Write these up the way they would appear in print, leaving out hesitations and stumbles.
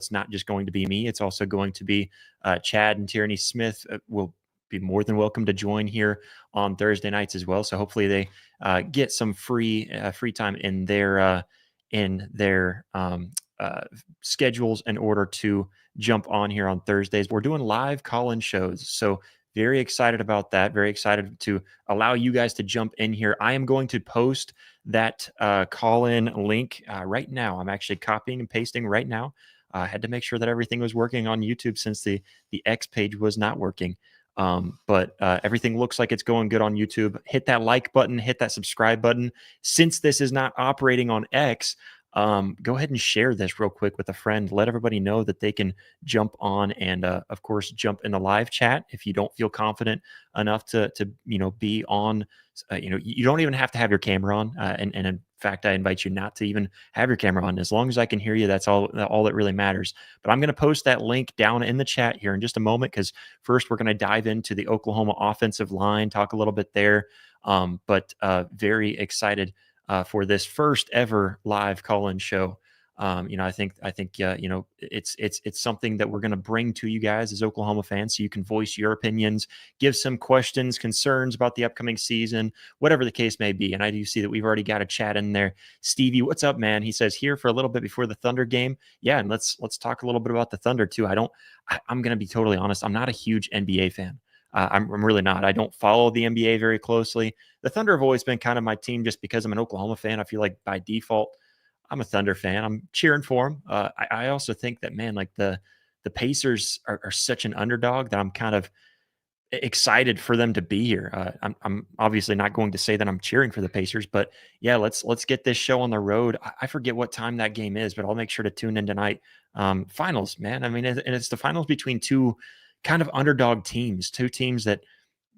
it's not just going to be me. It's also going to be Chad and Tierney Smith will be more than welcome to join here on Thursday nights as well. So hopefully they get some free time in their schedules in order to jump on here on Thursdays. We're doing live call-in shows, so very excited about that. Very excited to allow you guys to jump in here. I am going to post that call-in link right now. I'm actually copying and pasting right now. I had to make sure that everything was working on YouTube since the X page was not working. But everything looks like it's going good on YouTube. Hit that like button, hit that subscribe button. Since this is not operating on X, go ahead and share this real quick with a friend. Let everybody know that they can jump on and, of course, jump in the live chat if you don't feel confident enough to be on. You don't even have to have your camera on. And in fact, I invite you not to even have your camera on. As long as I can hear you, that's all that really matters. But I'm going to post that link down in the chat here in just a moment, because first we're going to dive into the Oklahoma offensive line, talk a little bit there. But very excited for this first ever live call-in show. I think it's something that we're going to bring to you guys as Oklahoma fans, so you can voice your opinions, give some questions, concerns about the upcoming season, whatever the case may be. And I do see that we've already got a chat in there. Stevie, what's up, man? He says here for a little bit before the Thunder game. Yeah, and let's talk a little bit about the Thunder too. I'm going to be totally honest. I'm not a huge NBA fan. I'm really not. I don't follow the NBA very closely. The Thunder have always been kind of my team just because I'm an Oklahoma fan. I feel like by default, I'm a Thunder fan. I'm cheering for them. I also think that, man, like the Pacers are such an underdog that I'm kind of excited for them to be here. I'm obviously not going to say that I'm cheering for the Pacers, but yeah, let's get this show on the road. I forget what time that game is, but I'll make sure to tune in tonight. Finals, man. I mean, and it's the finals between two kind of underdog teams, two teams that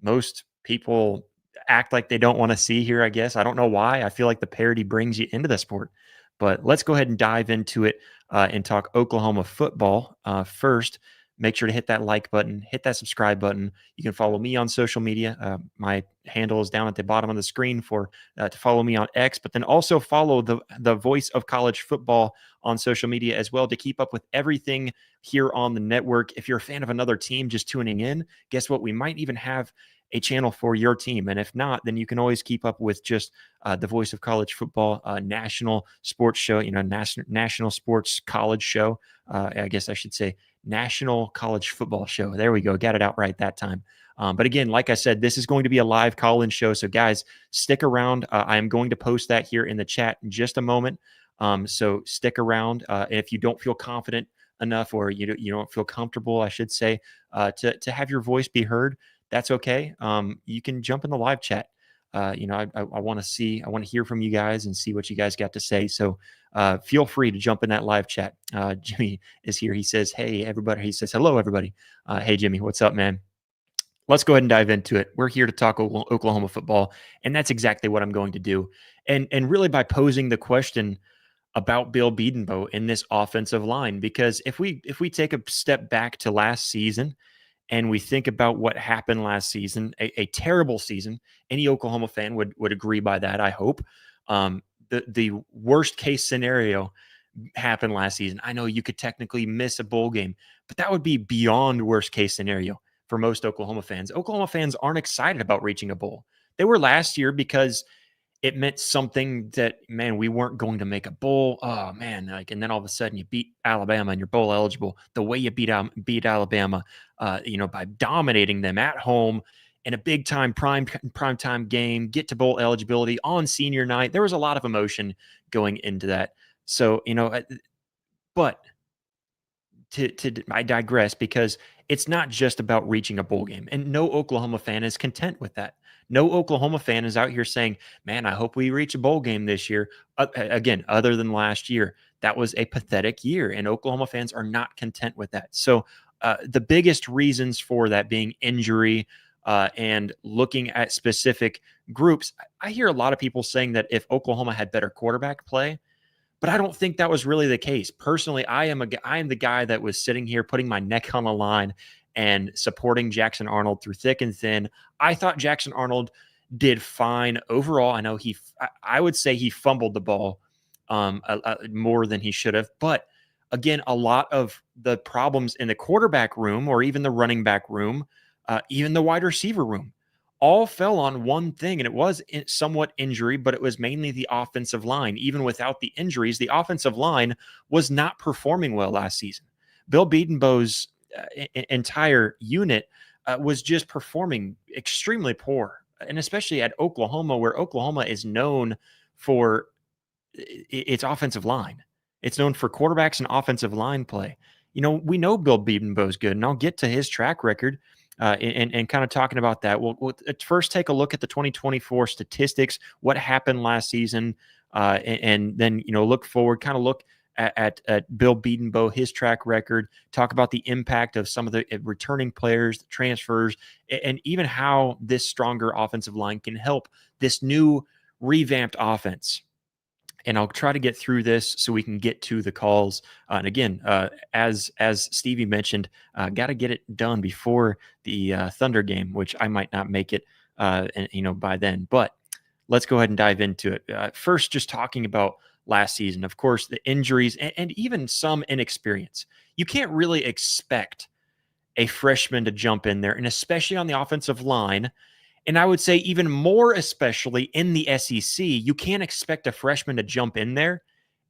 most people act like they don't want to see here, I guess. I don't know why. I feel like the parity brings you into the sport. But let's go ahead and dive into it and talk Oklahoma football. First, make sure to hit that like button, hit that subscribe button. You can follow me on social media. My handle is down at the bottom of the screen to follow me on X, but then also follow the voice of college football on social media as well to keep up with everything here on the network. If you're a fan of another team just tuning in, guess what? We might even have a channel for your team. And if not, then you can always keep up with just the voice of college football, national sports show, national sports college show. I guess I should say national college football show. There we go. Got it out right that time. But again, like I said, this is going to be a live call-in show. So guys, stick around. I am going to post that here in the chat in just a moment. So stick around. If you don't feel confident enough, or you don't feel comfortable, I should say, to have your voice be heard, that's okay. You can jump in the live chat. I want to hear from you guys and see what you guys got to say. So feel free to jump in that live chat. Jimmy is here. He says, hey, everybody. He says, hello, everybody. Hey, Jimmy, what's up, man? Let's go ahead and dive into it. We're here to talk Oklahoma football, and that's exactly what I'm going to do. And really by posing the question about Bill Bedenbaugh in this offensive line, because if we take a step back to last season, and we think about what happened last season, a terrible season. Any Oklahoma fan would agree by that, I hope. The worst case scenario happened last season. I know you could technically miss a bowl game, but that would be beyond worst case scenario for most Oklahoma fans. Oklahoma fans aren't excited about reaching a bowl. They were last year because it meant something that, man, we weren't going to make a bowl. Oh, man. And then all of a sudden you beat Alabama and you're bowl eligible. The way you beat Alabama, by dominating them at home in a big time prime time game, get to bowl eligibility on senior night. There was a lot of emotion going into that. So, but I digress, because it's not just about reaching a bowl game, and no Oklahoma fan is content with that. No Oklahoma fan is out here saying, man, I hope we reach a bowl game this year. Again, other than last year, that was a pathetic year, and Oklahoma fans are not content with that. So the biggest reasons for that being injury and looking at specific groups, I hear a lot of people saying that if Oklahoma had better quarterback play, but I don't think that was really the case. Personally, I am the guy that was sitting here putting my neck on the line and supporting Jackson Arnold through thick and thin. I thought Jackson Arnold did fine overall. I know I would say he fumbled the ball more than he should have, but again, a lot of the problems in the quarterback room or even the running back room, even the wide receiver room, all fell on one thing, and it was somewhat injury, but it was mainly the offensive line. Even without the injuries, the offensive line was not performing well last season. Bill Bedenbaugh's entire unit was just performing extremely poor, and especially at Oklahoma, where Oklahoma is known for its offensive line. It's known for quarterbacks and offensive line play. We know Bill Bedenbaugh's good, and I'll get to his track record and kind of talking about that. We'll first take a look at the 2024 statistics, what happened last season, and then look forward, kind of look at Bill Bedenbaugh, his track record, talk about the impact of some of the returning players, the transfers, and even how this stronger offensive line can help this new revamped offense. And I'll try to get through this so we can get to the calls. And again, as Stevie mentioned, got to get it done before the Thunder game, which I might not make it, by then. But let's go ahead and dive into it. First, just talking about last season, of course, the injuries and even some inexperience. You can't really expect a freshman to jump in there, and especially on the offensive line. And I would say even more, especially in the SEC, you can't expect a freshman to jump in there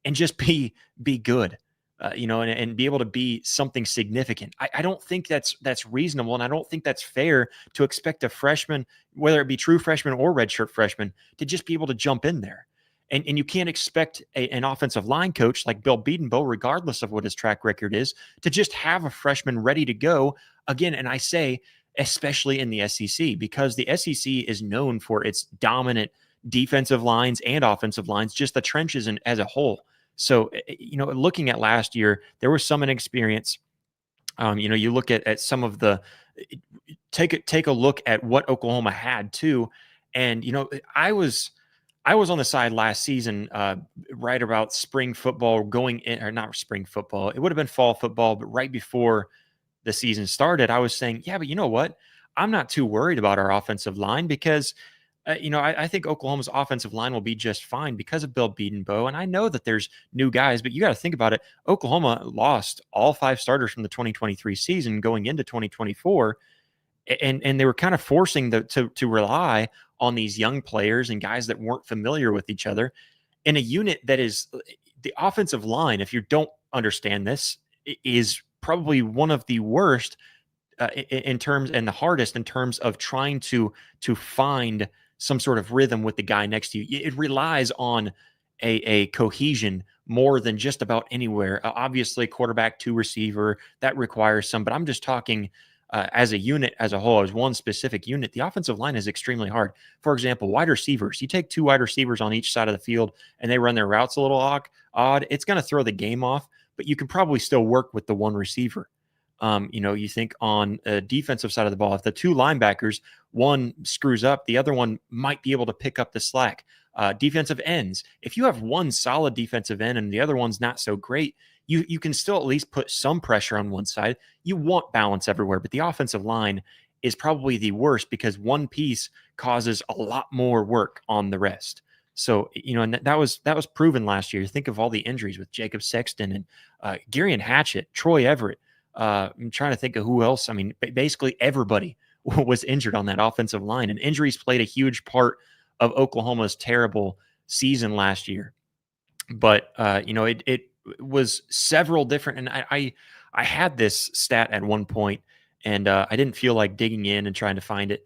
and just be good, and be able to be something significant. I don't think that's reasonable, and I don't think that's fair to expect a freshman, whether it be true freshman or redshirt freshman, to just be able to jump in there. And you can't expect an offensive line coach like Bill Bedenbaugh, regardless of what his track record is, to just have a freshman ready to go again. And I say, especially in the SEC, because the SEC is known for its dominant defensive lines and offensive lines, just the trenches as a whole. So, looking at last year, there was some inexperience. You look at some of the take a look at what Oklahoma had too, and I was on the side last season, right about spring football going in, or not spring football. It would have been fall football, but right before the season started, I was saying, yeah, but you know what? I'm not too worried about our offensive line because, I think Oklahoma's offensive line will be just fine because of Bill Bedenbaugh. And I know that there's new guys, but you got to think about it. Oklahoma lost all 5 starters from the 2023 season going into 2024. And they were kind of forcing to rely on these young players and guys that weren't familiar with each other in a unit that is the offensive line. If you don't understand this, is probably one of the worst in terms, and the hardest in terms of trying to find some sort of rhythm with the guy next to you. It relies on a cohesion more than just about anywhere. Obviously, quarterback to receiver, that requires some, but I'm just talking as a unit, as a whole, as one specific unit. The offensive line is extremely hard. For example, wide receivers. You take 2 wide receivers on each side of the field and they run their routes a little odd. It's going to throw the game off, but you can probably still work with the one receiver. You think on a defensive side of the ball, if the 2 linebackers, one screws up, the other one might be able to pick up the slack. Defensive ends, if you have one solid defensive end and the other one's not so great, you can still at least put some pressure on one side. You want balance everywhere, but the offensive line is probably the worst because one piece causes a lot more work on the rest. So, and that was proven last year. Think of all the injuries with Jacob Sexton and Gary and Hatchett, Troy Everett. I'm trying to think of who else. I mean, basically everybody was injured on that offensive line, and injuries played a huge part of Oklahoma's terrible season last year. But it was several different, and I had this stat at one point, and I didn't feel like digging in and trying to find it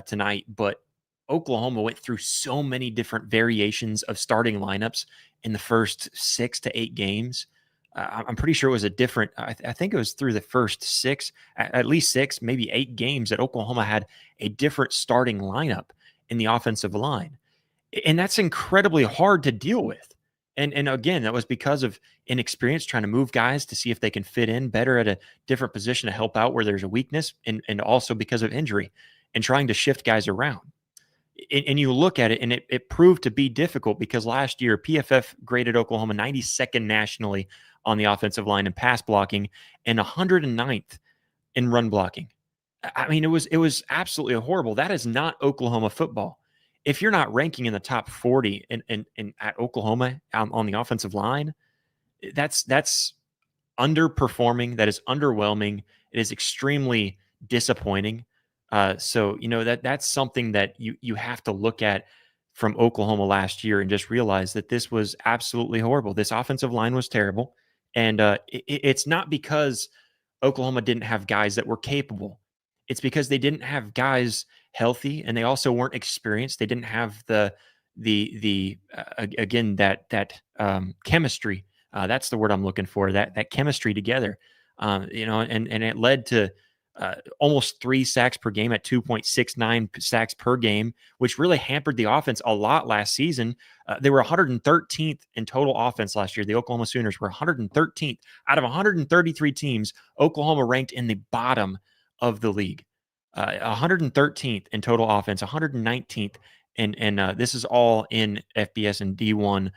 tonight, but Oklahoma went through so many different variations of starting lineups in the first 6 to 8 games. I'm pretty sure it was a different. I think it was through the first 6, at least 6, maybe 8 games that Oklahoma had a different starting lineup in the offensive line, and that's incredibly hard to deal with. And again, that was because of inexperience, trying to move guys to see if they can fit in better at a different position to help out where there's a weakness, and also because of injury and trying to shift guys around. And you look at it, and it proved to be difficult because last year PFF graded Oklahoma 92nd nationally on the offensive line in pass blocking and 109th in run blocking. I mean, it was absolutely horrible. That is not Oklahoma football. If you're not ranking in the top 40 in at Oklahoma on the offensive line, that's underperforming, that is underwhelming. It is extremely disappointing. So that's something that you have to look at from Oklahoma last year and just realize that this was absolutely horrible. This offensive line was terrible, and it's not because Oklahoma didn't have guys that were capable. It's because they didn't have guys healthy, and they also weren't experienced. They didn't have again that chemistry. That's the word I'm looking for. That chemistry together. And it led to almost 3 sacks per game at 2.69 sacks per game, which really hampered the offense a lot last season. They were 113th in total offense last year. The Oklahoma Sooners were 113th out of 133 teams. Oklahoma ranked in the bottom of the league, 113th in total offense, 119th, and this is all in FBS and D1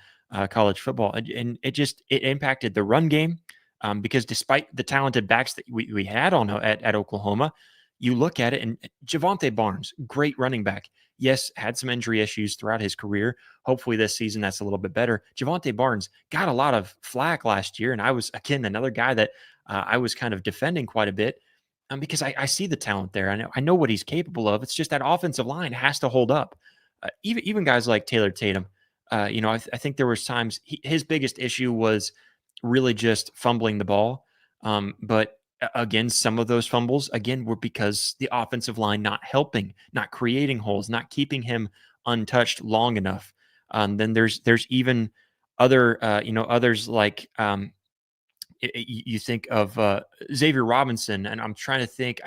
college football, and it impacted the run game. Because despite the talented backs that we had on at Oklahoma, you look at it and Javonte Barnes, great running back. Yes, had some injury issues throughout his career. Hopefully this season that's a little bit better. Javonte Barnes got a lot of flack last year, and I was, again, another guy that I was kind of defending quite a bit because I see the talent there. I know what he's capable of. It's just that offensive line has to hold up. Even guys like Taylor Tatum, I think there was times his biggest issue was really just fumbling the ball. But again, some of those fumbles, again, were because the offensive line not helping, not creating holes, not keeping him untouched long enough. Then there's even others like you think of Xavier Robinson, and I'm trying to think.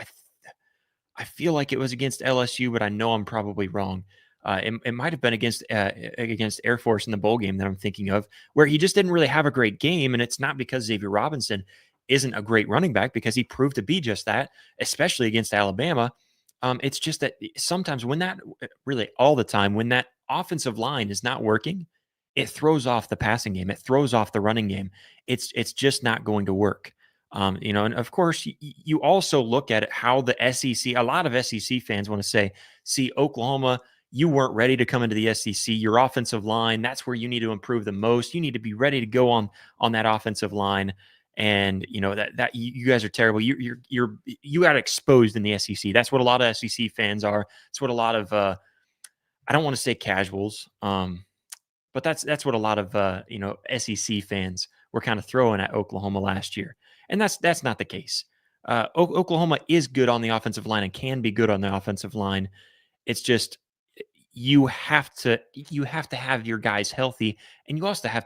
I feel like it was against LSU, but I know I'm probably wrong. It might have been against Air Force in the bowl game that I'm thinking of, where he just didn't really have a great game, and it's not because Xavier Robinson isn't a great running back, because he proved to be just that, especially against Alabama. It's just that sometimes really all the time, when that offensive line is not working, it throws off the passing game. It throws off the running game. It's just not going to work. And of course, you also look at it how the SEC, a lot of SEC fans want to say, see, Oklahoma, you weren't ready to come into the SEC. Your offensive line, that's where you need to improve the most. You need to be ready to go on that offensive line. And that you guys are terrible. You got exposed in the SEC. That's what a lot of SEC fans are. It's what a lot of I don't want to say casuals, but that's what a lot of SEC fans were kind of throwing at Oklahoma last year, and that's not the case. Oklahoma is good on the offensive line and can be good on the offensive line. It's just you have to have your guys healthy, and you also have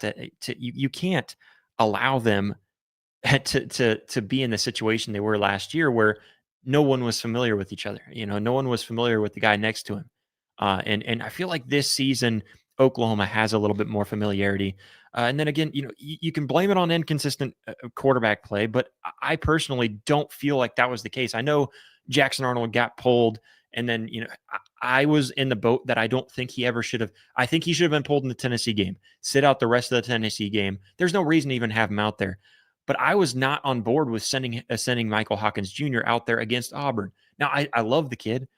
you can't allow them to be in the situation they were last year, where no one was familiar with each other. No one was familiar with the guy next to him. And I feel like this season Oklahoma has a little bit more familiarity. And then again, you can blame it on inconsistent quarterback play, but I personally don't feel like that was the case. I know Jackson Arnold got pulled, and then I was in the boat that I don't think he ever should have. I think he should have been pulled in the Tennessee game, sit out the rest of the Tennessee game. There's no reason to even have him out there. But I was not on board with sending Michael Hawkins Jr. out there against Auburn. Now, I love the kid.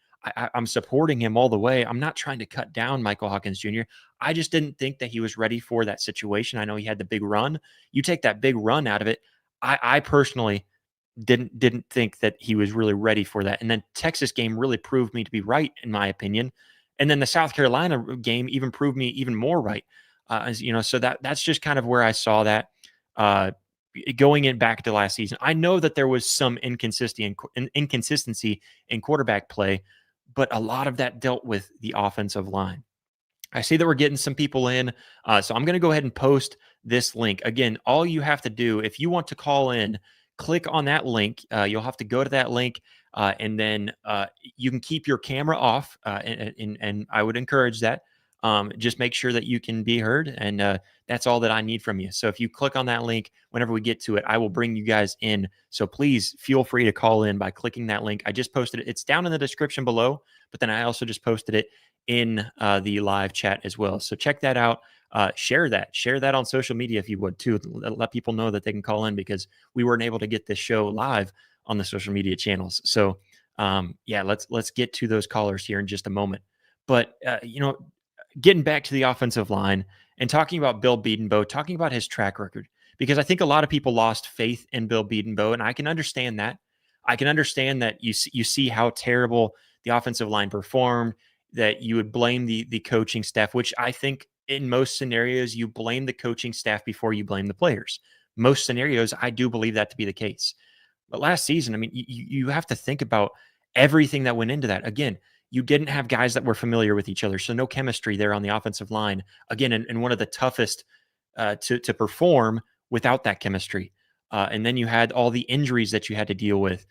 I'm supporting him all the way. I'm not trying to cut down Michael Hawkins Jr. I just didn't think that he was ready for that situation. I know he had the big run. You take that big run out of it. I personally didn't think that he was really ready for that. And then Texas game really proved me to be right, in my opinion. And then the South Carolina game even proved me even more right. So that's just kind of where I saw that. Going in back to last season, I know that there was some inconsistency in quarterback play, but a lot of that dealt with the offensive line. I see that we're getting some people in, so I'm going to go ahead and post this link. Again, all you have to do, if you want to call in, click on that link. You'll have to go to that link, and then you can keep your camera off, and I would encourage that. Just make sure that you can be heard, and that's all that I need from you. So if you click on that link, whenever we get to it, I will bring you guys in. So please feel free to call in by clicking that link. I just posted it. It's down in the description below, but then I also just posted it in the live chat as well. So check that out. Share that on social media if you would too. Let people know that they can call in, because we weren't able to get this show live on the social media channels. So let's get to those callers here in just a moment. But getting back to the offensive line and talking about Bill Bedenbaugh, talking about his track record, because I think a lot of people lost faith in Bill Bedenbaugh, and I can understand that. I can understand that you see how terrible the offensive line performed, that you would blame the coaching staff, which I think in most scenarios you blame the coaching staff before you blame the players. Most scenarios, I do believe that to be the case. But last season, I mean, you have to think about everything that went into that. Again, you didn't have guys that were familiar with each other, so no chemistry there on the offensive line. Again, and one of the toughest to perform without that chemistry. And then you had all the injuries that you had to deal with.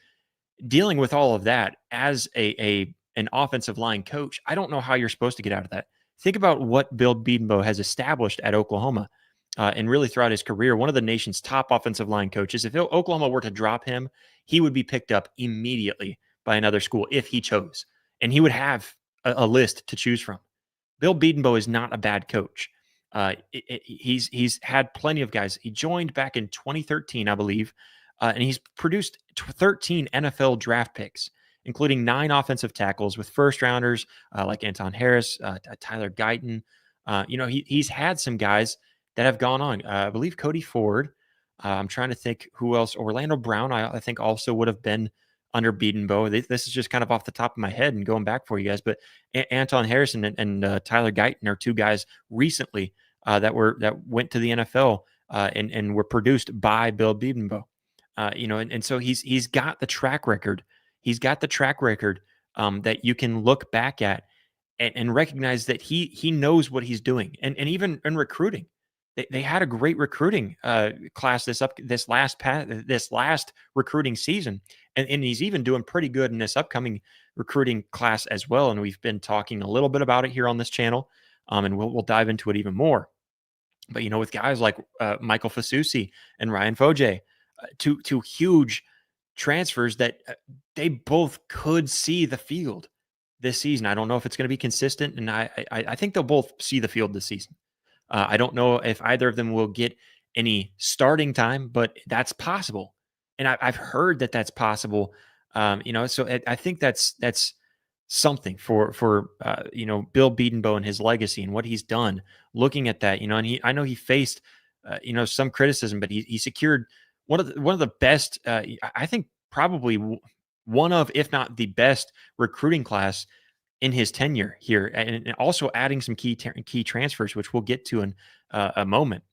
Dealing with all of that as an offensive line coach, I don't know how you're supposed to get out of that. Think about what Bill Bedenbaugh has established at Oklahoma and really throughout his career. One of the nation's top offensive line coaches. If Oklahoma were to drop him, he would be picked up immediately by another school if he chose, and he would have a list to choose from. Bill Bedenbaugh is not a bad coach. He's had plenty of guys. He joined back in 2013, I believe, and he's produced 13 NFL draft picks, including 9 offensive tackles with first rounders like Anton Harris, Tyler Guyton. He's had some guys that have gone on. I believe Cody Ford. I'm trying to think who else. Orlando Brown, I think, also would have been under Bedenbaugh. This is just kind of off the top of my head and going back for you guys. But Anton Harrison and Tyler Guyton are 2 guys recently that went to the NFL and were produced by Bill Bedenbaugh. And so he's got the track record. He's got the track record that you can look back at and recognize that he knows what he's doing. And even in recruiting, they had a great recruiting class this last recruiting season, and he's even doing pretty good in this upcoming recruiting class as well. And we've been talking a little bit about it here on this channel, and we'll dive into it even more. But with guys like Michael Fasusi and Ryan Foje, two huge transfers that they both could see the field this season. I don't know if it's going to be consistent, and I think they'll both see the field this season. I don't know if either of them will get any starting time, but that's possible. And I've heard that that's possible. So I think that's something for Bill Bedenbaugh and his legacy and what he's done. Looking at that, and I know he faced some criticism, but he secured one of the best. I think probably one of, if not the best, recruiting class in his tenure here, and also adding some key transfers, which we'll get to in a moment.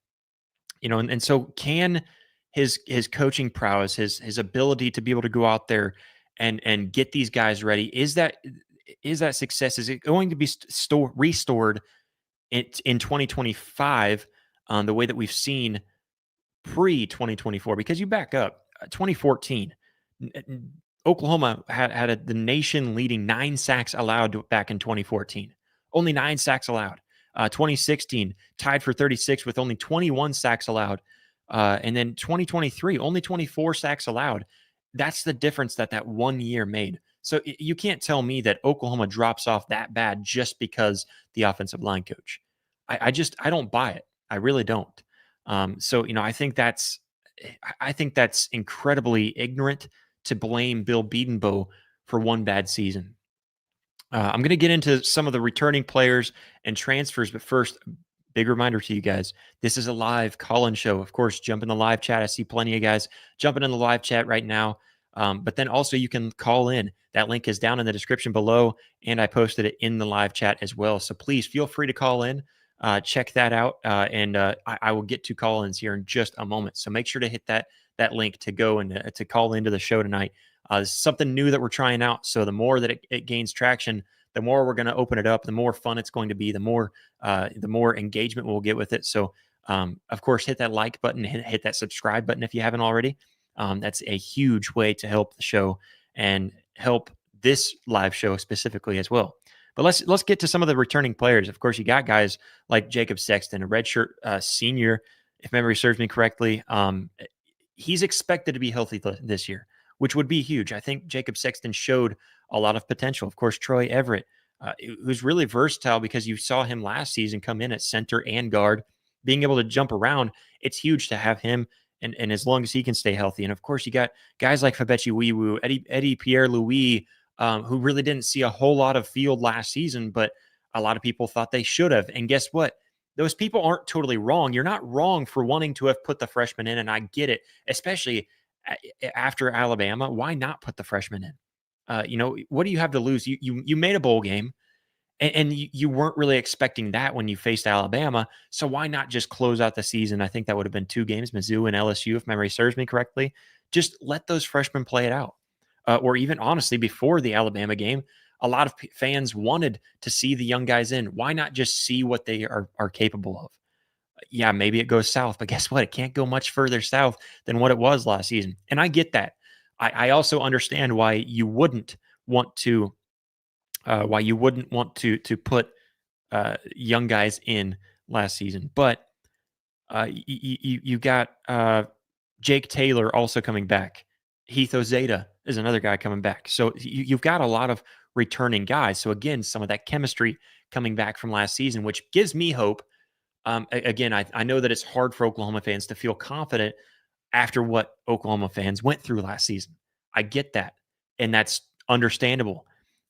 And so can his coaching prowess, his ability to be able to go out there and get these guys ready, is that success? Is it going to be restored in 2025 the way that we've seen pre 2024? Because you back up, 2014. Oklahoma had the nation leading 9 sacks allowed back in 2014. Only 9 sacks allowed. 2016 tied for 36 with only 21 sacks allowed. And then 2023, only 24 sacks allowed. That's the difference that 1 year made. So you can't tell me that Oklahoma drops off that bad just because the offensive line coach. I don't buy it. I really don't. I think that's incredibly ignorant to blame Bill Bedenbaugh for one bad season. I'm going to get into some of the returning players and transfers, but first, big reminder to you guys, this is a live call-in show. Of course, jump in the live chat. I see plenty of guys jumping in the live chat right now. But then also you can call in. That link is down in the description below, and I posted it in the live chat as well. So please feel free to call in. Check that out, and I will get to call-ins here in just a moment. So make sure to hit that link to go and to call into the show tonight. This is something new that we're trying out. So the more that it gains traction, the more we're going to open it up, the more fun it's going to be, the more engagement we'll get with it. So of course, hit that like button, hit that subscribe button if you haven't already. That's a huge way to help the show and help this live show specifically as well. But let's get to some of the returning players. Of course, you got guys like Jacob Sexton, a redshirt senior, if memory serves me correctly. He's expected to be healthy this year, which would be huge. I think Jacob Sexton showed a lot of potential. Of course, Troy Everett, who's really versatile because you saw him last season come in at center and guard, being able to jump around. It's huge to have him, and as long as he can stay healthy. And of course, you got guys like Fabechi Wiwu, Eddie Pierre-Louis, who really didn't see a whole lot of field last season, but a lot of people thought they should have. And guess what? those people aren't totally wrong. You're not wrong for wanting to have put the freshman in, and I get it, especially after Alabama. Why not put the freshman in? What do you have to lose? You made a bowl game, and you weren't really expecting that when you faced Alabama. So why not just close out the season? I think that would have been two games, Mizzou and LSU, if memory serves me correctly. Just let those freshmen play it out. Or even honestly, before the Alabama game, a lot of fans wanted to see the young guys in. Why not just see what they are capable of? Yeah, maybe it goes south, but guess what? It can't go much further south than what it was last season. And I get that. I also understand why you wouldn't want to put young guys in last season. But you got Jake Taylor also coming back. Heath Ozeta is another guy coming back. So you've got a lot of returning guys. So again, some of that chemistry coming back from last season, which gives me hope. Again, I know that it's hard for Oklahoma fans to feel confident after what Oklahoma fans went through last season. I get that, and that's understandable.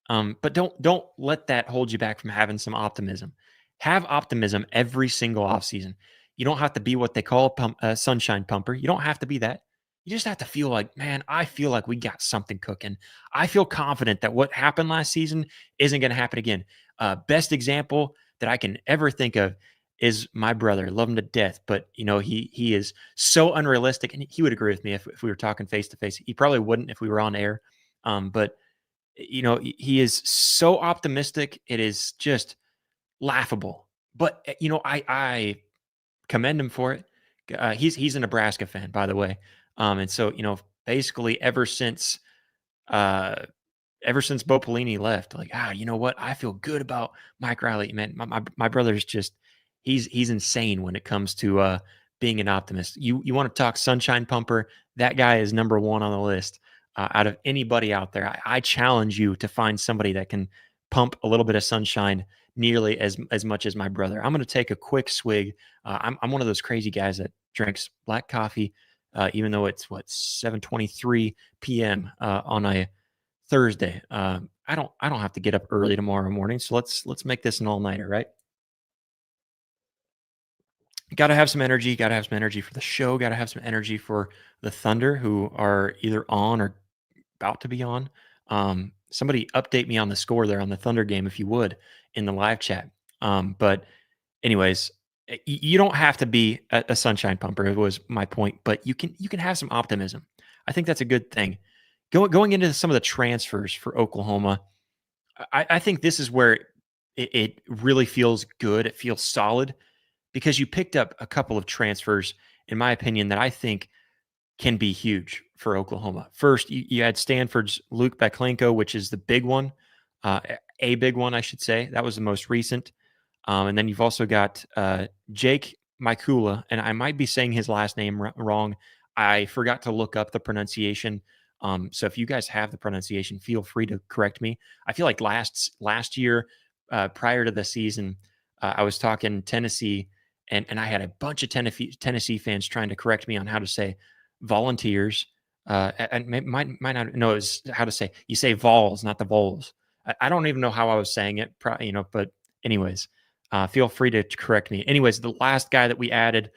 But don't let that hold you back from having some optimism. Have optimism every single offseason. You don't have to be what they call a sunshine pumper. You don't have to be that. You just have to feel like, man, I feel like we got something cooking. I feel confident that what happened last season isn't going to happen again. Best example that I can ever think of is my brother. Love him to death, but he is so unrealistic, and he would agree with me if we were talking face to face. He probably wouldn't if we were on air. But he is so optimistic. It is just laughable. But I commend him for it. He's a Nebraska fan, by the way. And so basically uh, ever since Bo Pelini left, like, you know what? I feel good about Mike Riley. Man, my brother's just he's insane when it comes to being an optimist. You want to talk sunshine pumper? That guy is number one on the list out of anybody out there. I challenge you to find somebody that can pump a little bit of sunshine nearly as much as my brother. I'm going to take a quick swig. I'm one of those crazy guys that drinks black coffee, even though it's 7:23 p.m. On a Thursday. I don't have to get up early tomorrow morning, so let's make this an all nighter, right? Got to have some energy. Got to have some energy for the show. Got to have some energy for the Thunder, who are either on or about to be on. Somebody update me on the score there on the Thunder game, if you would, in the live chat. But anyways, you don't have to be a sunshine pumper. It was my point, but you can have some optimism. I think that's a good thing. Going into some of the transfers for Oklahoma, I think this is where it really feels good. It feels solid because you picked up a couple of transfers, in my opinion, that I think can be huge for Oklahoma. First, you had Stanford's Luke Beklenko, which is the big one, uh, a big one, I should say. That was the most recent. And then you've also got Jake Mikula, and I might be saying his last name wrong. I forgot to look up the pronunciation. So if you guys have the pronunciation, feel free to correct me. I feel like last year, prior to the season, I was talking Tennessee, and I had a bunch of Tennessee fans trying to correct me on how to say volunteers. And might not know is how to say. You say vols, not the vols. I don't even know how I was saying it. But anyways. Feel free to correct me. Anyways, the last guy that we added,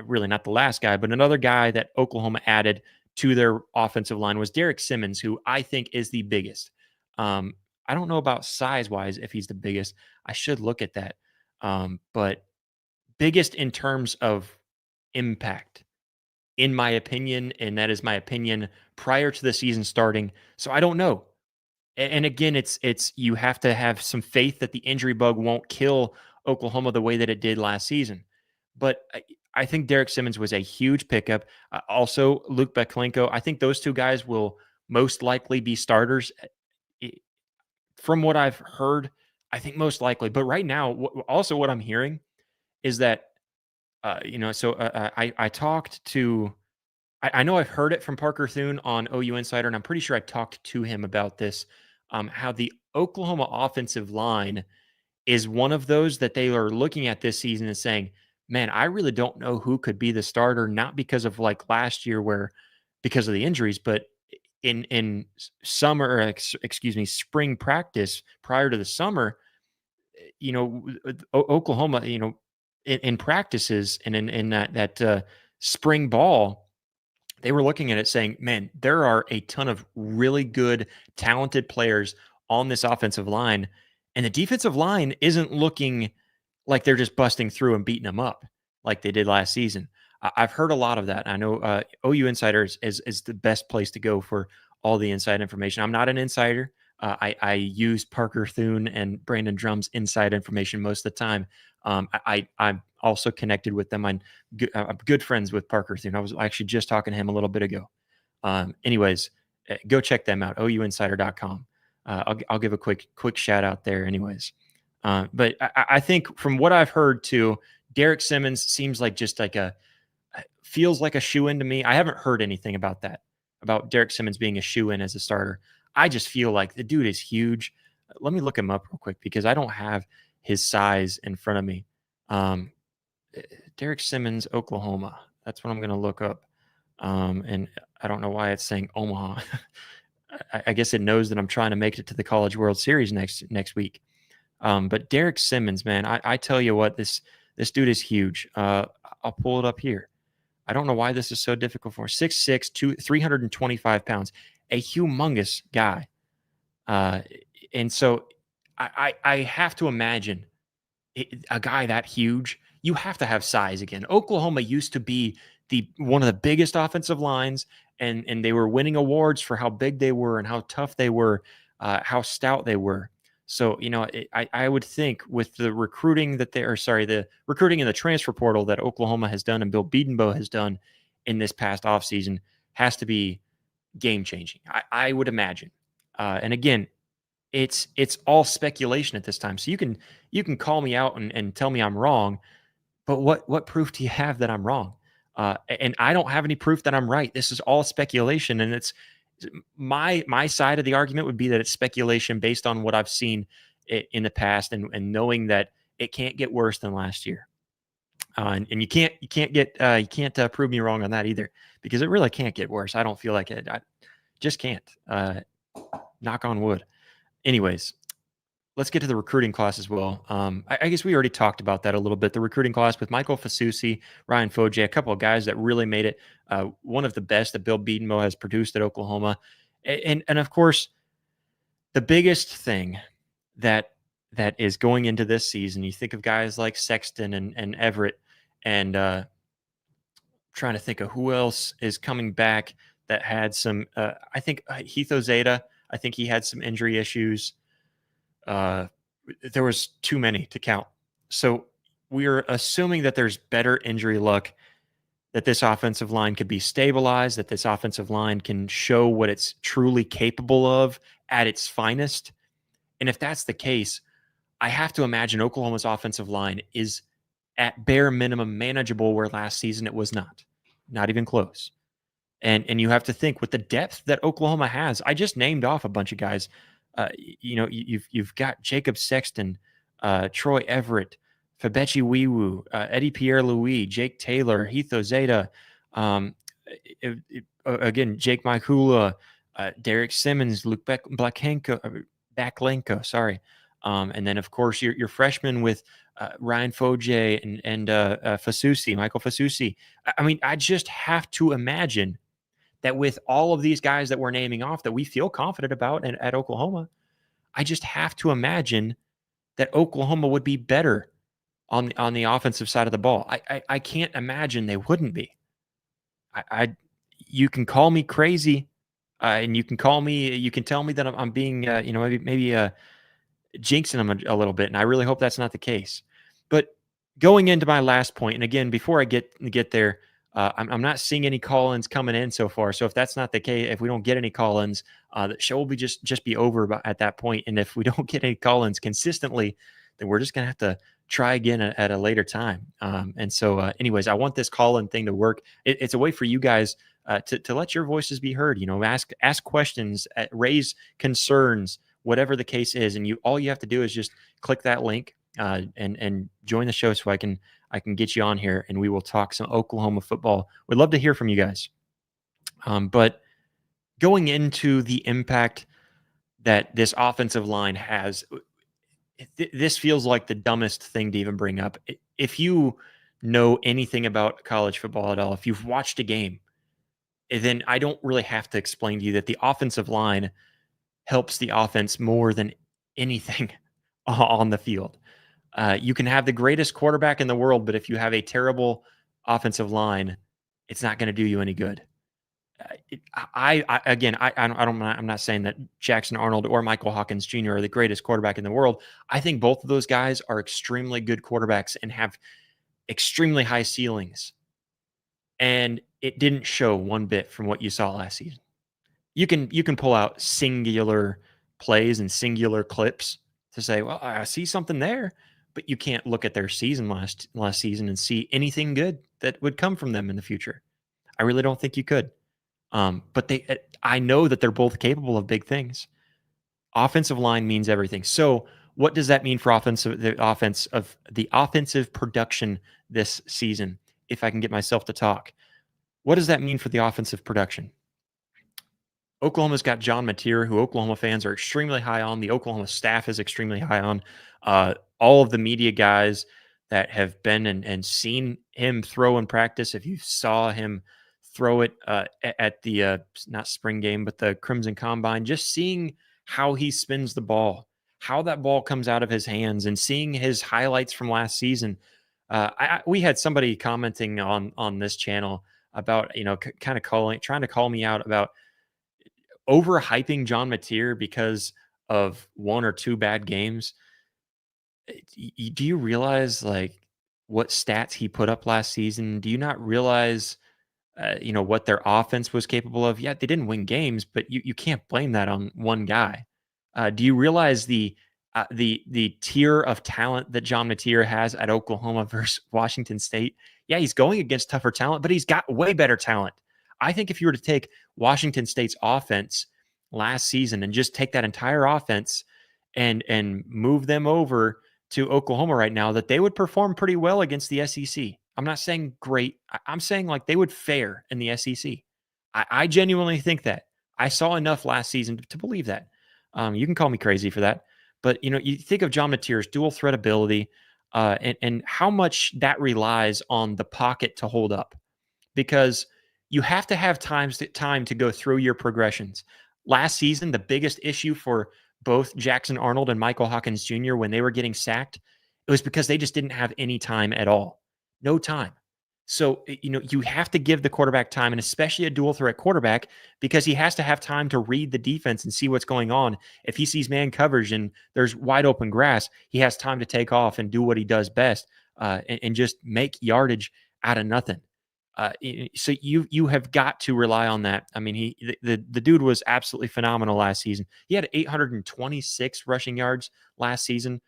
really not the last guy, but another guy that Oklahoma added to their offensive line was Derek Simmons, who I think is the biggest. I don't know about size wise if he's the biggest. I should look at that. But biggest in terms of impact, in my opinion, and that is my opinion prior to the season starting. So I don't know. And again, it's you have to have some faith that the injury bug won't kill Oklahoma the way that it did last season. But I think Derek Simmons was a huge pickup. Also, Luke Beklenko. I think those two guys will most likely be starters. From what I've heard, I think most likely. But right now, also what I'm hearing is that I talked to. I know I've heard it from Parker Thune on OU Insider, and I'm pretty sure I talked to him about this. How the Oklahoma offensive line is one of those that they are looking at this season and saying, "Man, I really don't know who could be the starter." Not because of like last year, where because of the injuries, but in summer, or excuse me, spring practice prior to the summer, Oklahoma, in practices and in that spring ball, they were looking at it saying, man, there are a ton of really good, talented players on this offensive line. And the defensive line isn't looking like they're just busting through and beating them up like they did last season. I've heard a lot of that. I know OU Insiders is the best place to go for all the inside information. I'm not an insider. I use Parker Thune and Brandon Drum's inside information most of the time. I'm also connected with them. I'm good friends with Parker Thune. I was actually just talking to him a little bit ago. Anyways, go check them out, ouinsider.com. I'll give a quick shout out there anyways. But I think from what I've heard too, Derek Simmons seems like just like feels like a shoe-in to me. I haven't heard anything about that, about Derek Simmons being a shoe-in as a starter. I just feel like the dude is huge. Let me look him up real quick because I don't have his size in front of me. Derek Simmons, Oklahoma. That's what I'm going to look up. And I don't know why it's saying Omaha. I guess it knows that I'm trying to make it to the College World Series next week. But Derek Simmons, man, I tell you what, this dude is huge. I'll pull it up here. I don't know why this is so difficult for 6'6", 325 pounds, a humongous guy. And so I have to imagine a guy that huge, you have to have size again. Oklahoma used to be one of the biggest offensive lines, and they were winning awards for how big they were and how tough they were, how stout they were. So, I would think with the recruiting the recruiting in the transfer portal that Oklahoma has done and Bill Bedenbaugh has done in this past offseason has to be game changing. I would imagine. And again, it's all speculation at this time. So you can call me out and tell me I'm wrong, but what proof do you have that I'm wrong? And I don't have any proof that I'm right. This is all speculation, and it's my side of the argument would be that it's speculation based on what I've seen in the past and knowing that it can't get worse than last year. And you can't prove me wrong on that either, because it really can't get worse. I don't feel like it. I just can't. Knock on wood. Anyways, let's get to the recruiting class as well. I guess we already talked about that a little bit. The recruiting class with Michael Fasusi, Ryan Foje, a couple of guys that really made it one of the best that Bill Bedenbaugh has produced at Oklahoma. And of course, the biggest thing that is going into this season, you think of guys like Sexton and Everett, and trying to think of who else is coming back that had some, I think Heath Ozeta, I think he had some injury issues. There was too many to count. So we're assuming that there's better injury luck, that this offensive line could be stabilized, that this offensive line can show what it's truly capable of at its finest. And if that's the case, I have to imagine Oklahoma's offensive line is at bare minimum manageable, where last season it was not even close. And you have to think with the depth that Oklahoma has. I just named off a bunch of guys. You've got Jacob Sexton, Troy Everett, Fabechi Wiwu, Eddie Pierre-Louis, Jake Taylor, Heath Ozeta, again, Jake Mikula, Derek Simmons, Luke Baklenko, sorry. And then, of course, your freshman with Ryan Foje and Fasusi, Michael Fasusi. I mean, I just have to imagine that with all of these guys that we're naming off that we feel confident about at Oklahoma, I just have to imagine that Oklahoma would be better on the offensive side of the ball. I can't imagine they wouldn't be. You can call me crazy, and you can tell me that I'm being, maybe jinxing them a little bit, and I really hope that's not the case. But going into my last point, and again, before I get there, I'm not seeing any call-ins coming in so far. So if that's not the case, if we don't get any call-ins, the show will be just be over at that point. And if we don't get any call-ins consistently, then we're just gonna have to try again at a later time. And so, anyways, I want this call-in thing to work. It's a way for you guys to let your voices be heard. Ask questions, raise concerns, whatever the case is. And all you have to do is just click that link and join the show so I can get you on here and we will talk some Oklahoma football. We'd love to hear from you guys. But going into the impact that this offensive line has, this feels like the dumbest thing to even bring up. if you know anything about college football at all, if you've watched a game, then I don't really have to explain to you that the offensive line helps the offense more than anything on the field. You can have the greatest quarterback in the world, but if you have a terrible offensive line, it's not going to do you any good. I'm not saying that Jackson Arnold or Michael Hawkins Jr. are the greatest quarterback in the world. I think both of those guys are extremely good quarterbacks and have extremely high ceilings. And it didn't show one bit from what you saw last season. You can pull out singular plays and singular clips to say, well, I see something there, but you can't look at their season last season and see anything good that would come from them in the future. I really don't think you could. But I know that they're both capable of big things. Offensive line means everything. So, what does that mean for the offensive production this season? If I can get myself to talk, what does that mean for the offensive production? Oklahoma's got John Mateer, who Oklahoma fans are extremely high on. The Oklahoma staff is extremely high on. All of the media guys that have been and seen him throw in practice, if you saw him throw it at the not spring game, but the Crimson Combine, just seeing how he spins the ball, how that ball comes out of his hands, and seeing his highlights from last season. We had somebody commenting on this channel about kind of trying to call me out about overhyping John Mateer because of one or two bad games. Do you realize like what stats he put up last season? Do you not realize what their offense was capable of? Yeah, they didn't win games, but you can't blame that on one guy. Do you realize the tier of talent that John Mateer has at Oklahoma versus Washington State? Yeah, he's going against tougher talent, but he's got way better talent. I think if you were to take Washington State's offense last season and just take that entire offense and move them over to Oklahoma right now, that they would perform pretty well against the SEC. I'm not saying great. I'm saying like they would fare in the SEC. I genuinely think that. I saw enough last season to believe that. You can call me crazy for that, but you think of John Mateer's dual threat ability and how much that relies on the pocket to hold up, because you have to have time to go through your progressions. Last season, the biggest issue for both Jackson Arnold and Michael Hawkins Jr. when they were getting sacked, it was because they just didn't have any time at all. No time. So, you have to give the quarterback time, and especially a dual threat quarterback, because he has to have time to read the defense and see what's going on. If he sees man coverage and there's wide open grass, he has time to take off and do what he does best and just make yardage out of nothing. So you have got to rely on that. I mean, the dude was absolutely phenomenal last season. He had 826 rushing yards last season,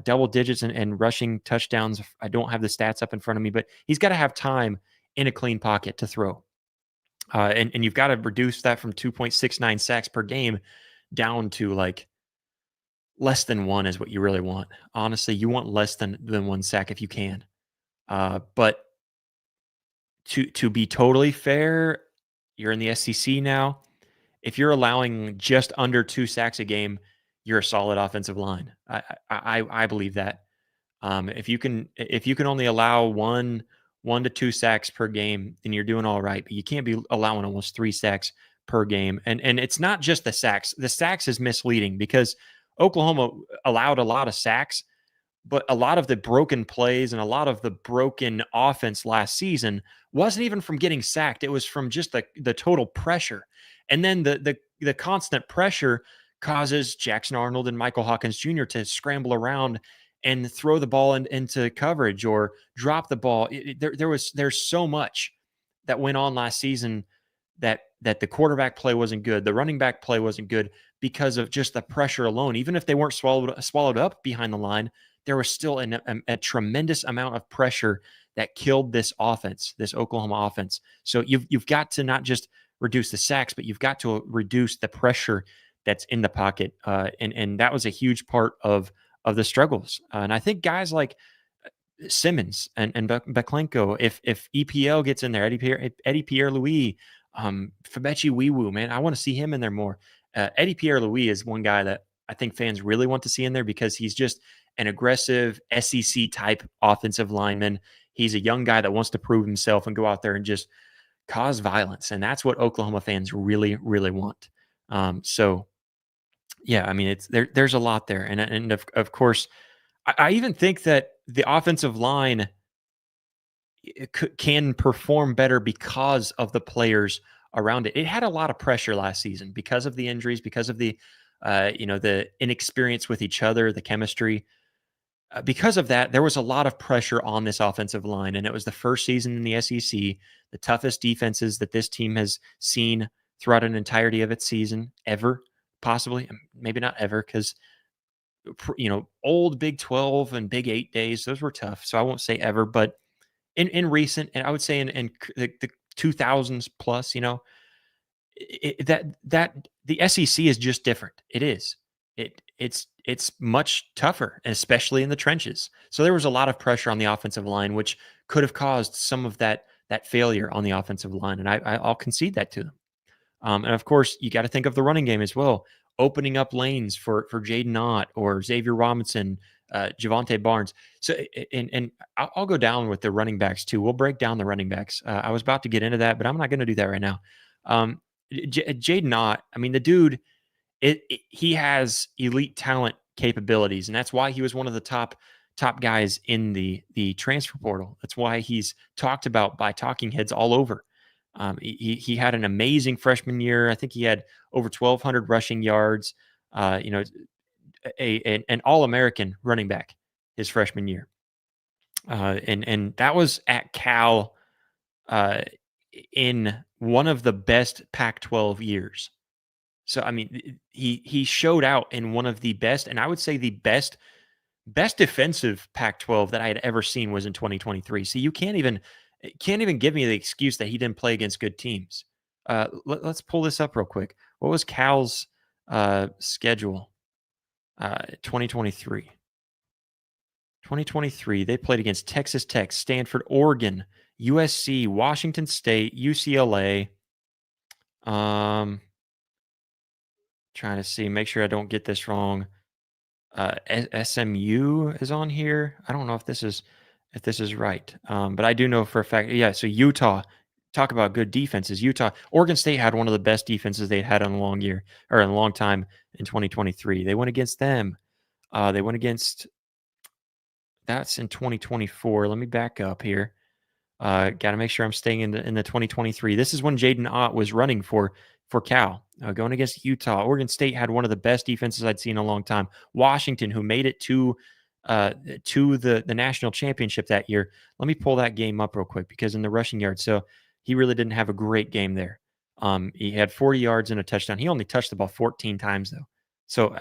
double digits and rushing touchdowns. I don't have the stats up in front of me, but he's got to have time in a clean pocket to throw. And you've got to reduce that from 2.69 sacks per game down to like less than one is what you really want. Honestly, you want less than one sack if you can. But to be totally fair, you're in the SEC now. If you're allowing just under 2 sacks a game, you're a solid offensive line. I believe that. If you can only allow one to 2 sacks per game, then you're doing all right. But you can't be allowing almost 3 sacks per game. And it's not just the sacks. The sacks is misleading because Oklahoma allowed a lot of sacks, but a lot of the broken plays and a lot of the broken offense last season wasn't even from getting sacked. It was from just the total pressure. And then the constant pressure causes Jackson Arnold and Michael Hawkins Jr. to scramble around and throw the ball into coverage or drop the ball. There's so much that went on last season that the quarterback play wasn't good, the running back play wasn't good because of just the pressure alone. Even if they weren't swallowed up behind the line, there was still a tremendous amount of pressure that killed this offense, this Oklahoma offense. So you've got to not just reduce the sacks, but you've got to reduce the pressure that's in the pocket, and that was a huge part of the struggles. And I think guys like Simmons and Beklenko, if EPL gets in there, Eddie Pierre-Louis, Fabechi Wiwu, man, I want to see him in there more. Eddie Pierre-Louis is one guy that I think fans really want to see in there because he's just an aggressive SEC type offensive lineman. He's a young guy that wants to prove himself and go out there and just cause violence. And that's what Oklahoma fans really, really want. So yeah, I mean, there's a lot there. And of course, I even think that the offensive line can perform better because of the players around it. It had a lot of pressure last season because of the injuries, because of the the inexperience with each other, the chemistry. Because of that, there was a lot of pressure on this offensive line, and it was the first season in the SEC, the toughest defenses that this team has seen throughout an entirety of its season ever, possibly, maybe not ever, because old Big 12 and Big 8 days, those were tough. So I won't say ever, but in recent, and I would say in the 2000s plus, that the SEC is just different. It is. It's much tougher, especially in the trenches. So there was a lot of pressure on the offensive line, which could have caused some of that failure on the offensive line, and I'll concede that to them. And of course, you got to think of the running game as well, opening up lanes for Jaden Ott or Xavier Robinson, Javante Barnes. So, and I'll go down with the running backs too. We'll break down the running backs. I was about to get into that, but I'm not going to do that right now. Jaden Ott, I mean, the dude, he has elite talent capabilities, and that's why he was one of the top guys in the transfer portal. That's why he's talked about by talking heads all over. He had an amazing freshman year. I think he had over 1,200 rushing yards. An All-American running back his freshman year, and that was at Cal in one of the best Pac-12 years. So I mean, he showed out in one of the best, and I would say the best defensive Pac-12 that I had ever seen was in 2023. So you can't even give me the excuse that he didn't play against good teams. Let's pull this up real quick. What was Cal's schedule? 2023. 2023, they played against Texas Tech, Stanford, Oregon, USC, Washington State, UCLA. Trying to see, make sure I don't get this wrong. SMU is on here. I don't know if this is right, but I do know for a fact. Yeah, so Utah. Talk about good defenses. Utah, Oregon State had one of the best defenses they'd had in a long year or in a long time in 2023. They went against them. They went against. That's in 2024. Let me back up here. Got to make sure I'm staying in the 2023. This is when Jaden Ott was running for Cal, going against Utah. Oregon State had one of the best defenses I'd seen in a long time. Washington, who made it to the national championship that year. Let me pull that game up real quick because in the rushing yards, so he really didn't have a great game there. He had 40 yards and a touchdown. He only touched the ball 14 times though, so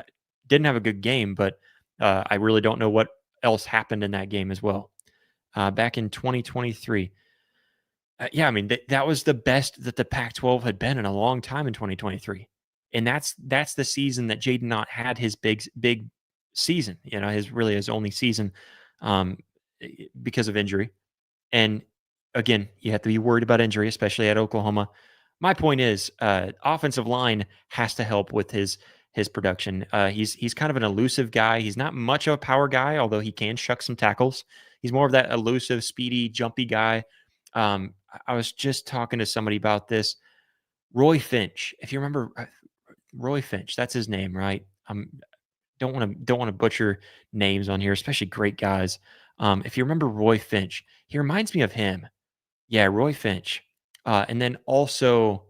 didn't have a good game. But I really don't know what else happened in that game as well. Back in 2023. Yeah, I mean, that was the best that the Pac-12 had been in a long time in 2023. And that's the season that Jaden Ott had his big season, his only season because of injury. And again, you have to be worried about injury, especially at Oklahoma. My point is, offensive line has to help with his production. He's kind of an elusive guy. He's not much of a power guy, although he can shuck some tackles. He's more of that elusive, speedy, jumpy guy. I was just talking to somebody about this. Roy Finch, if you remember, Roy Finch, that's his name, right? Don't want to butcher names on here, especially great guys. If you remember Roy Finch, he reminds me of him. Yeah, Roy Finch. And then also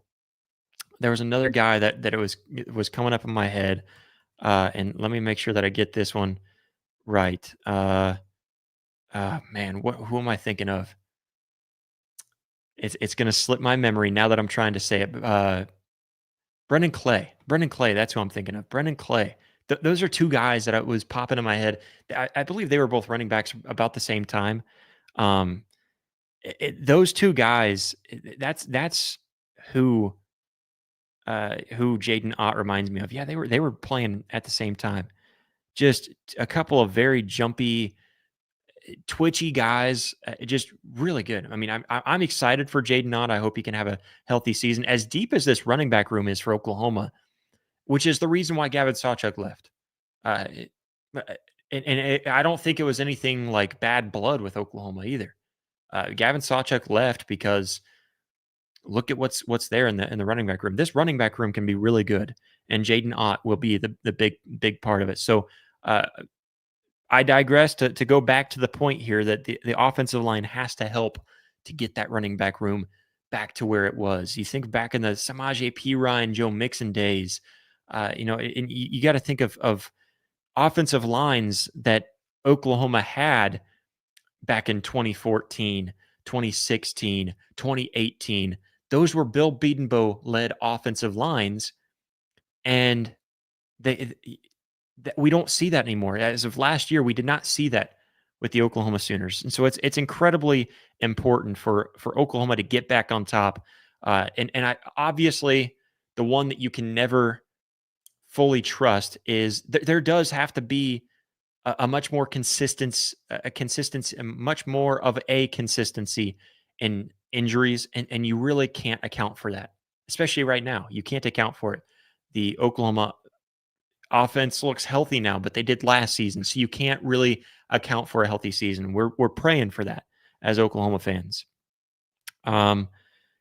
there was another guy that it was coming up in my head. And let me make sure that I get this one right. Man, who am I thinking of? It's going to slip my memory now that I'm trying to say it. Brendan Clay. That's who I'm thinking of. Brendan Clay. Those are two guys that was popping in my head. I believe they were both running backs about the same time. Those two guys. That's who Jaden Ott reminds me of. Yeah, they were playing at the same time. Just a couple of very jumpy, twitchy guys, just really good. I mean, I'm excited for Jaden Ott. I hope he can have a healthy season. As deep as this running back room is for Oklahoma, which is the reason why Gavin Sawchuk left. I don't think it was anything like bad blood with Oklahoma either. Gavin Sawchuk left because look at what's there in the running back room. This running back room can be really good, and Jaden Ott will be the big part of it. So uh, I digress to go back to the point here that the offensive line has to help to get that running back room back to where it was. You think back in the Samaje Perine, Joe Mixon days, and you got to think of offensive lines that Oklahoma had back in 2014, 2016, 2018. Those were Bill Bedenbaugh led offensive lines, and they we don't see that anymore. As of last year, we did not see that with the Oklahoma Sooners, and so it's incredibly important for Oklahoma to get back on top. And I obviously the one that you can never fully trust is there does have to be a much more consistency, much more of a consistency in injuries, and you really can't account for that, especially right now. You can't account for it. The Oklahoma offense looks healthy now, but they did last season, so you can't really account for a healthy season. We're praying for that as Oklahoma fans. Um,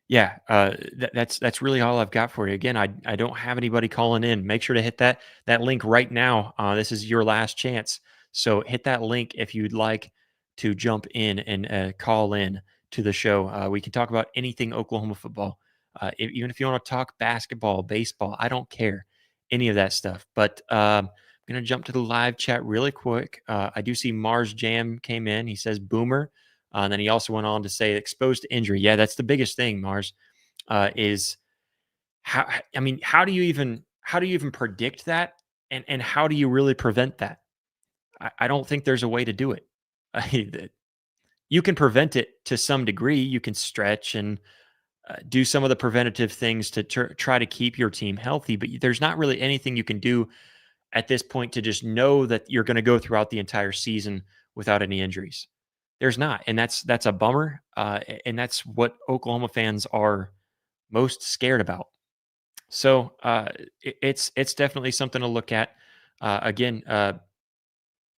yeah, that's really all I've got for you. Again, I don't have anybody calling in. Make sure to hit that link right now. This is your last chance. So hit that link if you'd like to jump in and call in to the show. We can talk about anything Oklahoma football, even if you want to talk basketball, baseball. I don't care any of that stuff. But I'm gonna jump to the live chat really quick. I do see Mars Jam came in. He says Boomer. And then he also went on to say exposed to injury. Yeah, that's the biggest thing, Mars, is how I mean, how do you even predict that? And how do you really prevent that? I don't think there's a way to do it. You can prevent it to some degree. You can stretch and do some of the preventative things to try to keep your team healthy, but there's not really anything you can do at this point to just know that you're going to go throughout the entire season without any injuries. There's not, and that's a bummer, and that's what Oklahoma fans are most scared about. So it's definitely something to look at. Again,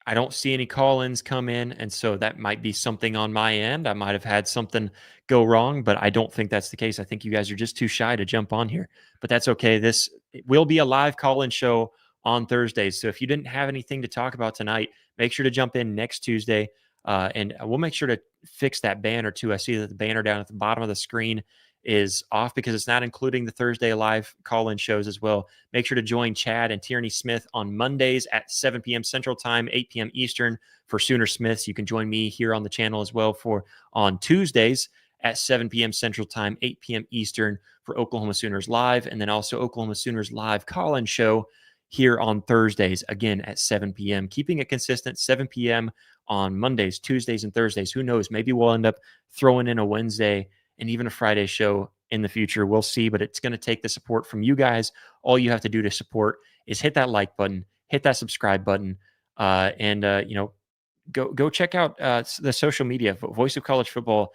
I don't see any call-ins come in, and so that might be something on my end. I might have had something go wrong, but I don't think that's the case. I think you guys are just too shy to jump on here, but that's okay. This will be a live call-in show on Thursdays. So if you didn't have anything to talk about tonight, make sure to jump in next Tuesday, and we'll make sure to fix that banner too. I see that the banner down at the bottom of the screen is off because it's not including the Thursday live call-in shows as well. Make sure to join Chad and Tierney Smith on Mondays at 7 p.m. Central Time, 8 p.m. Eastern for Sooner Smiths. You can join me here on the channel as well for on Tuesdays at 7 p.m. Central Time, 8 p.m. Eastern for Oklahoma Sooners Live, and then also Oklahoma Sooners Live call-in show here on Thursdays, again at 7 p.m. Keeping it consistent, 7 p.m. on Mondays, Tuesdays, and Thursdays. Who knows? Maybe we'll end up throwing in a Wednesday and even a Friday show in the future. We'll see, but it's going to take the support from you guys. All you have to do to support is hit that like button, hit that subscribe button, and go check out the social media. Voice of College Football.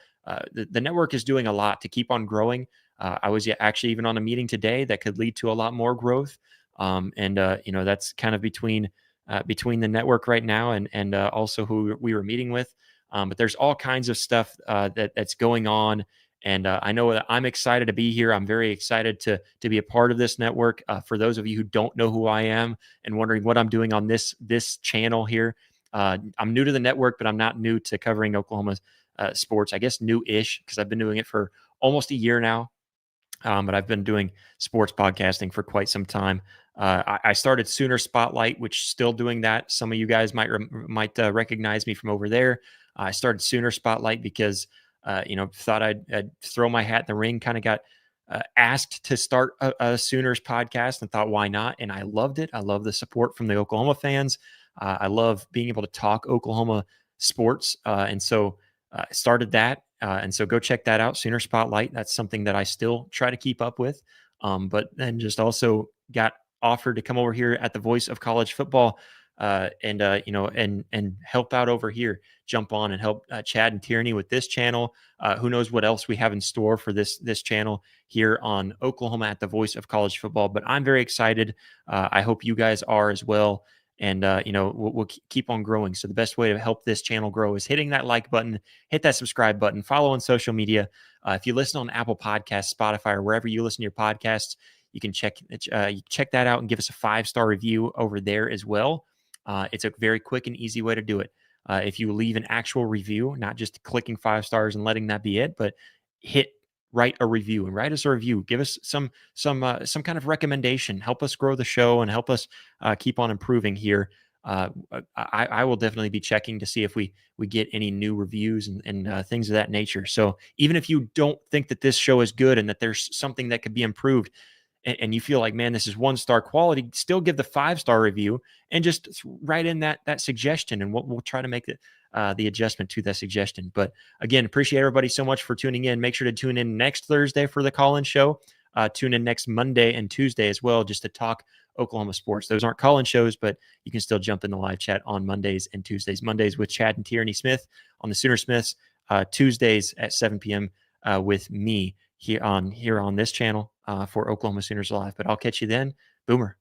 The network is doing a lot to keep on growing. I was actually even on a meeting today that could lead to a lot more growth. That's kind of between the network right now and also who we were meeting with. But there's all kinds of stuff that's going on. And I know that I'm excited to be here. I'm very excited to be a part of this network. For those of you who don't know who I am and wondering what I'm doing on this channel here, I'm new to the network, but I'm not new to covering Oklahoma sports. I guess new-ish because I've been doing it for almost a year now. But I've been doing sports podcasting for quite some time. I started Sooner Spotlight, which still doing that. Some of you guys might recognize me from over there. I started Sooner Spotlight because thought I'd throw my hat in the ring. Kind of got asked to start a Sooners podcast and thought, why not? And I loved it. I love the support from the Oklahoma fans. I love being able to talk Oklahoma sports, and so started that. And so go check that out, Sooner Spotlight. That's something that I still try to keep up with. But then just also got offered to come over here at the Voice of College Football and help out over here, jump on and help Chad and Tierney with this channel. Who knows what else we have in store for this channel here on Oklahoma at the Voice of College Football. But I'm very excited. I hope you guys are as well. and we'll keep on growing. So the best way to help this channel grow is hitting that like button, hit that subscribe button, follow on social media. If you listen on Apple Podcasts, Spotify, or wherever you listen to your podcasts, you can check that out and give us a 5-star review over there as well. It's a very quick and easy way to do it. If you leave an actual review, not just clicking 5 stars and letting that be it, but write a review and write us a review. Give us some kind of recommendation. Help us grow the show and help us keep on improving here. I will definitely be checking to see if we get any new reviews and things of that nature. So even if you don't think that this show is good and that there's something that could be improved, and you feel like, man, this is 1-star quality, still give the 5-star review and just write in that suggestion, and we'll try to make the adjustment to that suggestion. But again, appreciate everybody so much for tuning in. Make sure to tune in next Thursday for the call-in show. Tune in next Monday and Tuesday as well, just to talk Oklahoma sports. Those aren't call-in shows, but you can still jump in the live chat on Mondays and Tuesdays. Mondays with Chad and Tierney Smith on the Sooner Smiths. Tuesdays at 7 p.m. With me here on this channel for Oklahoma Sooners Live. But I'll catch you then. Boomer.